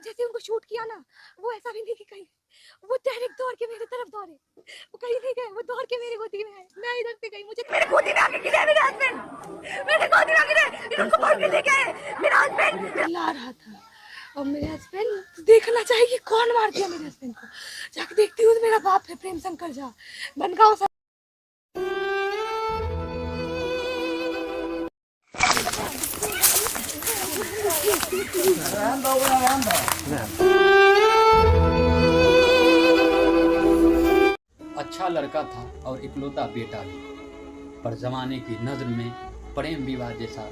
जैसे उनको शूट किया ना, वो ऐसा भी नहीं कि कहीं वो डायरेक्ट दौड़ के मेरी तरफ दौड़े, वो कहीं नहीं गए, वो दौड़ के मेरी गोदी में है, मैं इधर से गई, मुझे मेरे गोदी में आके गिरे मेरे हस्बैंड, मेरे गोदी में आके गिरे, उनको पकड़ के ले गए मेरा हस्बैंड चिल्ला रहा था। और मेरे हस्बैंड देखना चाहिए कि कौन मार दिया मेरे हस्बैंड को, जाके देखती हूँ मेरा बाप है प्रेम शंकर झा बनगांव से। अच्छा लड़का था और इकलौता बेटा भी, पर जमाने की नजर में प्रेम विवाह जैसा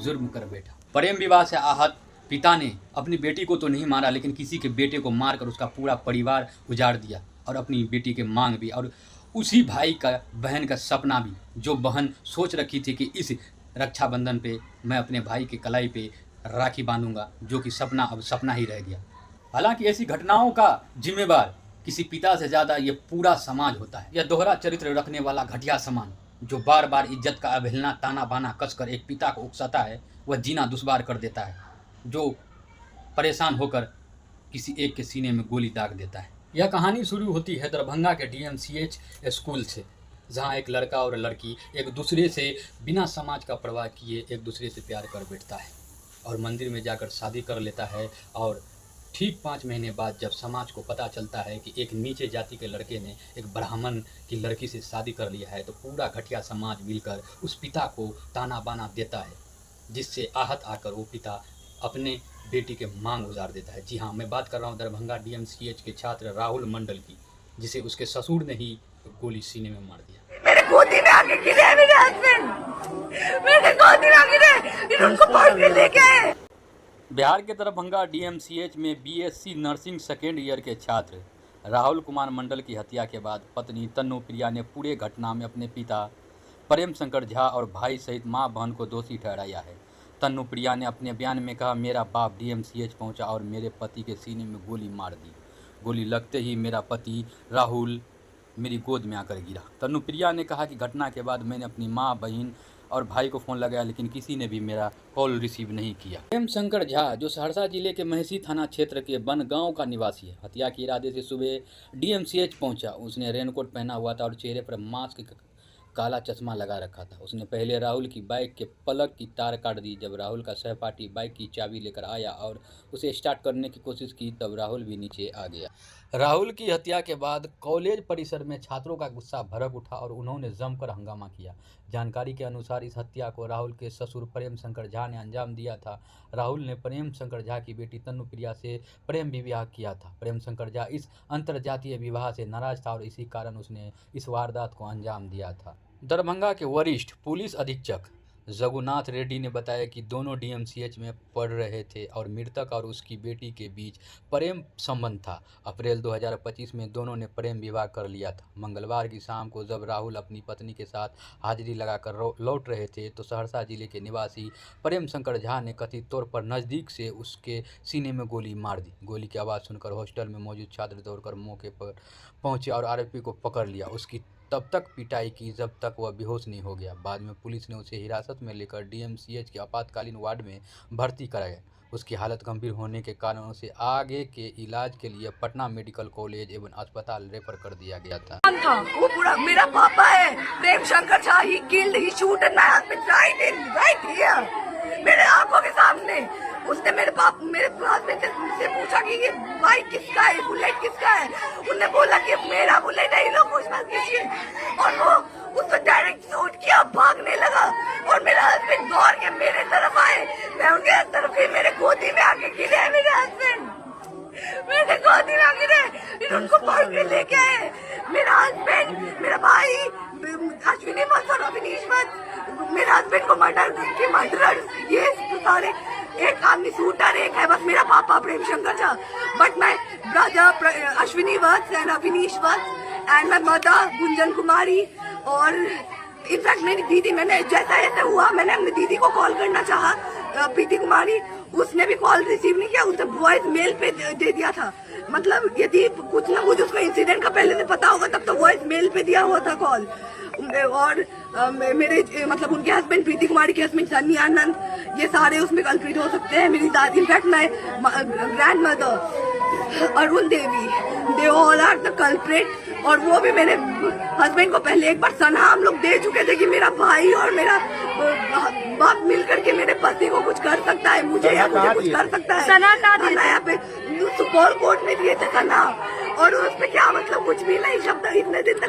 जुर्म कर बैठा। प्रेम विवाह से आहत पिता ने अपनी बेटी को तो नहीं मारा, लेकिन किसी के बेटे को मारकर उसका पूरा परिवार उजाड़ दिया और अपनी बेटी के मांग भी, और उसी भाई का बहन का सपना भी, जो बहन सोच रखी थी कि इस रक्षाबंधन पे मैं अपने भाई के कलाई पे राखी बांधूंगा, जो कि सपना अब सपना ही रह गया। हालांकि ऐसी घटनाओं का जिम्मेवार किसी पिता से ज़्यादा ये पूरा समाज होता है। यह दोहरा चरित्र रखने वाला घटिया समाज जो बार बार इज्जत का अवहेलना ताना बाना कसकर एक पिता को उकसाता है, वह जीना दुश्वार कर देता है, जो परेशान होकर किसी एक के सीने में गोली दाग देता है। यह कहानी शुरू होती है दरभंगा के DMCH स्कूल से, जहाँ एक लड़का और लड़की एक दूसरे से बिना समाज का परवाह किए एक दूसरे से प्यार कर बैठता है और मंदिर में जाकर शादी कर लेता है। और ठीक 5 महीने बाद जब समाज को पता चलता है कि एक नीचे जाति के लड़के ने एक ब्राह्मण की लड़की से शादी कर लिया है, तो पूरा घटिया समाज मिलकर उस पिता को ताना बाना देता है, जिससे आहत आकर वो पिता अपने बेटी के मांग उजाड़ देता है। जी हाँ, मैं बात कर रहा हूँ दरभंगा DMCH के छात्र राहुल मंडल की, जिसे उसके ससुर ने ही गोली सीने में मार दिया। मेरे गोदी में आके गिरे मेरे हस्बैंड, मेरे गोदी में आके गिरे, उनको पकड़ के ले गए। बिहार के दरभंगा DMCH में BSc नर्सिंग सेकेंड ईयर के छात्र राहुल कुमार मंडल की हत्या के बाद पत्नी तन्नू प्रिया ने पूरे घटना में अपने पिता प्रेम शंकर झा और भाई सहित मां बहन को दोषी ठहराया है। तन्नू प्रिया ने अपने बयान में कहा, मेरा बाप DMCH पहुंचा और मेरे पति के सीने में गोली मार दी। गोली लगते ही मेरा पति राहुल मेरी गोद में आकर गिरा। तन्नू प्रिया ने कहा कि घटना के बाद मैंने अपनी माँ, बहन और भाई को फ़ोन लगाया, लेकिन किसी ने भी मेरा कॉल रिसीव नहीं किया। प्रेम शंकर झा, जो सहरसा जिले के महसी थाना क्षेत्र के बनगांव का निवासी है, हत्या के इरादे से सुबह DMCH पहुंचा। उसने रेनकोट पहना हुआ था और चेहरे पर मास्क, काला चश्मा लगा रखा था। उसने पहले राहुल की बाइक के प्लग की तार काट दी। जब राहुल का सहपाठी बाइक की चाबी लेकर आया और उसे स्टार्ट करने की कोशिश की, तब राहुल भी नीचे आ गया। राहुल की हत्या के बाद कॉलेज परिसर में छात्रों का गुस्सा भड़क उठा और उन्होंने जमकर हंगामा किया। जानकारी के अनुसार इस हत्या को राहुल के ससुर प्रेम शंकर झा ने अंजाम दिया था। राहुल ने प्रेम शंकर झा की बेटी तन्नू प्रिया से प्रेम विवाह किया था। प्रेम शंकर झा इस अंतरजातीय विवाह से नाराज था और इसी कारण उसने इस वारदात को अंजाम दिया था। दरभंगा के वरिष्ठ पुलिस अधीक्षक जगुनाथ रेड्डी ने बताया कि दोनों DMCH में पढ़ रहे थे और मृतक और उसकी बेटी के बीच प्रेम संबंध था। अप्रैल 2025 में दोनों ने प्रेम विवाह कर लिया था। मंगलवार की शाम को जब राहुल अपनी पत्नी के साथ हाजिरी लगाकर लौट रहे थे, तो सहरसा जिले के निवासी प्रेम शंकर झा ने कथित तौर पर नज़दीक से उसके सीने में गोली मार दी। गोली की आवाज़ सुनकर हॉस्टल में मौजूद छात्र दौड़कर मौके पर पहुंचे और आरोपी को पकड़ लिया। उसकी तब तक पिटाई की जब तक वह बेहोश नहीं हो गया। बाद में पुलिस ने उसे हिरासत में लेकर DMCH के आपातकालीन वार्ड में भर्ती कराया। उसकी हालत गंभीर होने के कारण उसे आगे के इलाज के लिए पटना मेडिकल कॉलेज एवं अस्पताल रेफर कर दिया गया था। वो पूरा मेरा पापा है Prem Shankar Jha, he killed, he shooted my husband right here मेरे आंखों के सामने। उसने मेरे हस्बैंड से पूछा कि ये बाइक किसका है, बुलेट किसका है। उन्होंने बोला कि मेरा बुलेट है, लोग कुछ मत कीजिए, और वो उसको डायरेक्ट शूट किया, भागने लगा और मेरा हस्बैंड दौड़ के मेरे तरफ आए। मैं उनके तरफ ही, मेरे गोदी में आके गिरे मेरे हस्बैंड, मेरे गोदी में आके गिरे, उनको पकड़ के लेके आए। मेरा हस्बैंड, मेरा भाई अश्विनी वत्स और अविनीश वत्स, मेरे हस्बैंड को मर्डर ये सारे, एक आदमी शूटर, एक है बस मेरा पापा Prem Shankar Jha, but my brother Ashwini Vats and Avinish Vats and my mother Gunjan Kumari. और इनफैक्ट मेरी दीदी, मैंने जैसा ऐसा हुआ मैंने अपनी दीदी को कॉल करना चाहा, प्रीति कुमारी, उसने भी कॉल रिसीव नहीं किया, उसने वॉइस मेल पे दे दिया था। मतलब यदि कुछ ना कुछ उसको इंसिडेंट का पहले से पता होगा तब तो वॉइस मेल पे दिया हुआ था कॉल। और मेरे मतलब उनके हस्बैंड प्रीति कुमारी के हस्बैंड सन्नी आनंद, ये सारे उसमें कल्प्रिट हो सकते हैं। मेरी दादी, in fact my grandmother Arun Devi, they all are the culprit. और वो भी मेरे हस्बैंड को पहले एक बार सना हम लोग दे चुके थे कि मेरा भाई और मेरा बाप मिल करके मेरे पति को कुछ कर सकता है, मुझे या मुझे कुछ कर सकता है। सना यहाँ पे सुपौल कोर्ट में दिए थे सना, और उसमें क्या मतलब कुछ भी नहीं, शब्द इतने दिन तक